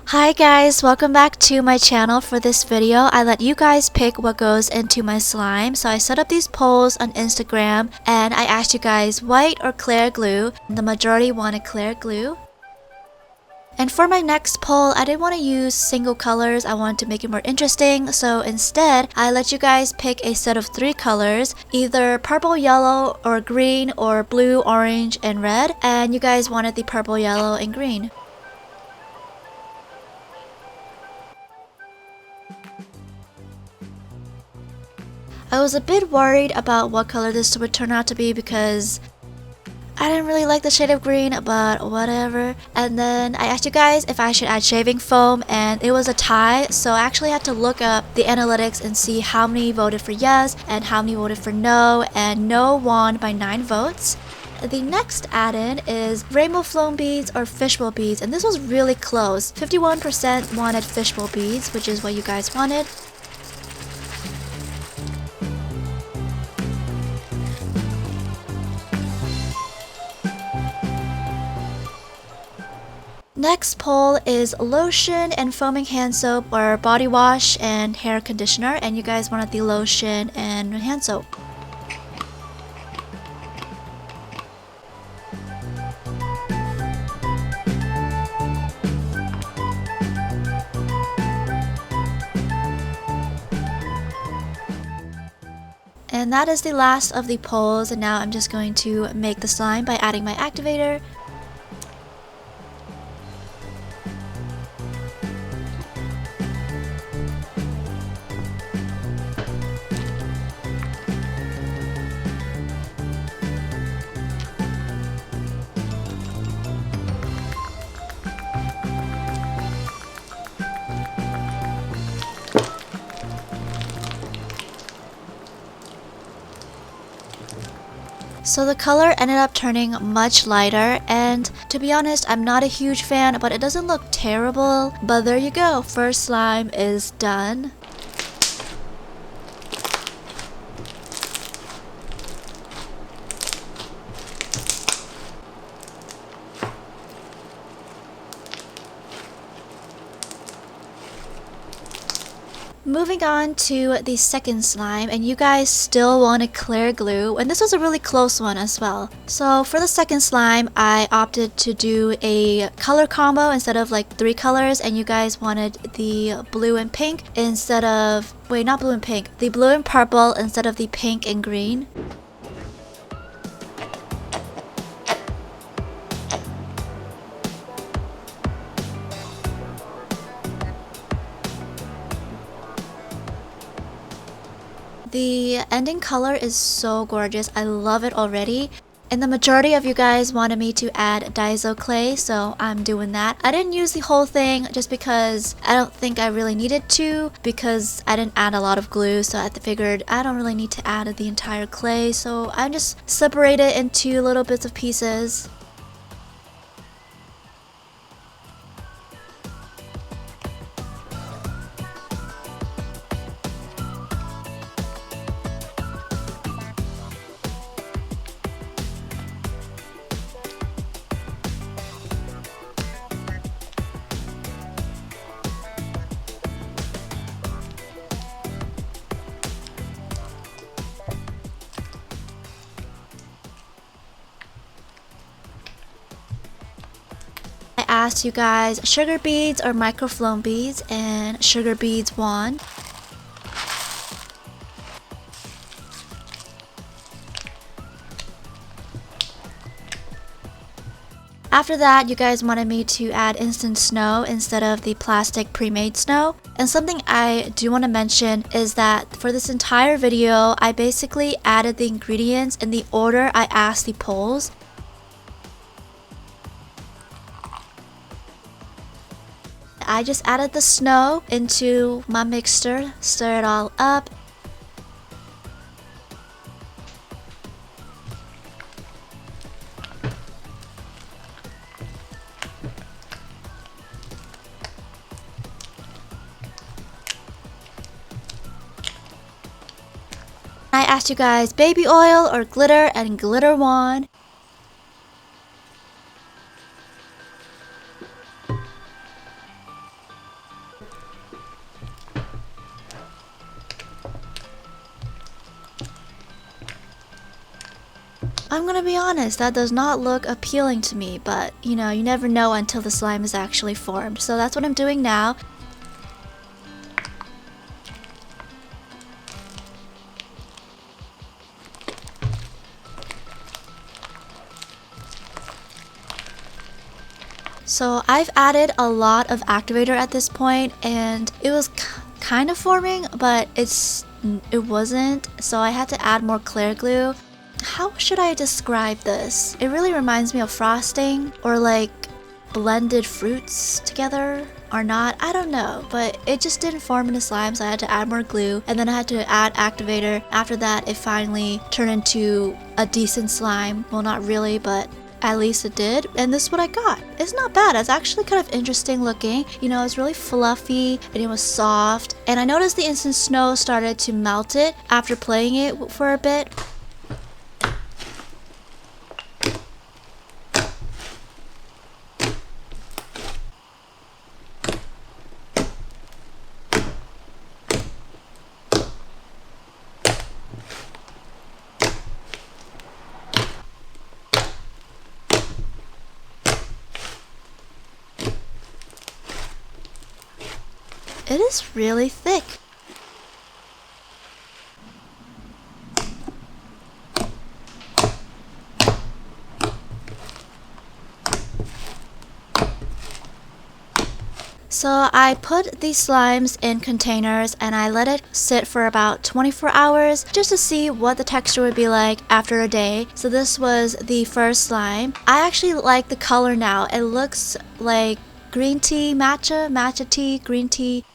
Hi guys, welcome back to my channel. For this video, I let you guys pick what goes into my slime. So I set up these polls on Instagram and I asked you guys white or clear glue. The majority wanted clear glue. And for my next poll, I didn't want to use single colors. I wanted to make it more interesting. So instead, I let you guys pick a set of 3 colors, either purple, yellow, or green, or blue, orange, and red. And you guys wanted the purple, yellow, and green. I was a bit worried about what color this would turn out to be because I didn't really like the shade of green, but whatever. And then I asked you guys if I should add shaving foam and it was a tie, so I actually had to look up the analytics and see how many voted for yes and how many voted for no, and no won by 9 votes. The next add-in is rainbow foam beads or fishbowl beads, and this was really close. 51% wanted fishbowl beads, which is what you guys wanted. Next poll is lotion and foaming hand soap or body wash and hair conditioner, and you guys wanted the lotion and hand soap. And that is the last of the polls, and now I'm just going to make the slime by adding my activator. So the color ended up turning much lighter, and to be honest, I'm not a huge fan, but it doesn't look terrible. But there you go, first slime is done. Moving on to the second slime, and you guys still wanted clear glue, and this was a really close one as well. So for the second slime, I opted to do a color combo instead of like 3 colors, and you guys wanted the blue and pink instead of, wait, not blue and pink, the blue and purple instead of the pink and green. The ending color is so gorgeous. I love it already. And the majority of you guys wanted me to add Daiso clay, so I'm doing that. I didn't use the whole thing just because I don't think I really needed to, because I didn't add a lot of glue, so I figured I don't really need to add the entire clay, so I just separate it into little bits of pieces. I asked you guys sugar beads or microflow beads, and sugar beads won. After that, you guys wanted me to add instant snow instead of the plastic pre-made snow. And something I do want to mention is that for this entire video, I basically added the ingredients in the order I asked the polls. I just added the snow into my mixture, stir it all up. I asked you guys baby oil or glitter, and glitter won. I'm gonna be honest, that does not look appealing to me, but you know, you never know until the slime is actually formed. So that's what I'm doing now. So I've added a lot of activator at this point, and it was kind of forming, but it wasn't, so I had to add more clear glue. How should I describe this? It really reminds me of frosting, or like blended fruits together or not, I don't know, but it just didn't form into slime, so I had to add more glue, and then I had to add activator. After that, it finally turned into a decent slime. Well, not really, but at least it did, and this is what I got. It's not bad. It's actually kind of interesting looking. You know, it's really fluffy and it was soft, and I noticed the instant snow started to melt it after playing it for a bit. It is really thick. So I put these slimes in containers and I let it sit for about 24 hours just to see what the texture would be like after a day. So this was the first slime. I actually like the color now. It looks like green tea, matcha tea, green tea.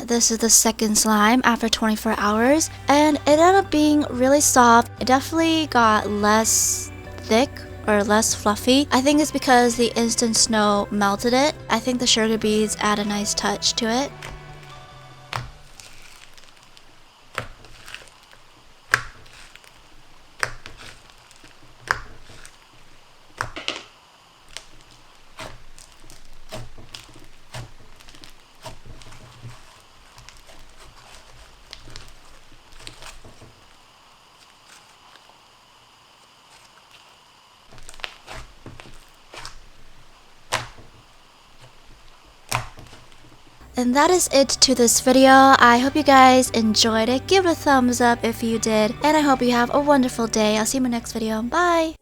This is the second slime after 24 hours, and it ended up being really soft. It definitely got less thick or less fluffy. I think it's because the instant snow melted it. I think the sugar beads add a nice touch to it. And that is it to this video. I hope you guys enjoyed it. Give it a thumbs up if you did. And I hope you have a wonderful day. I'll see you in my next video. Bye!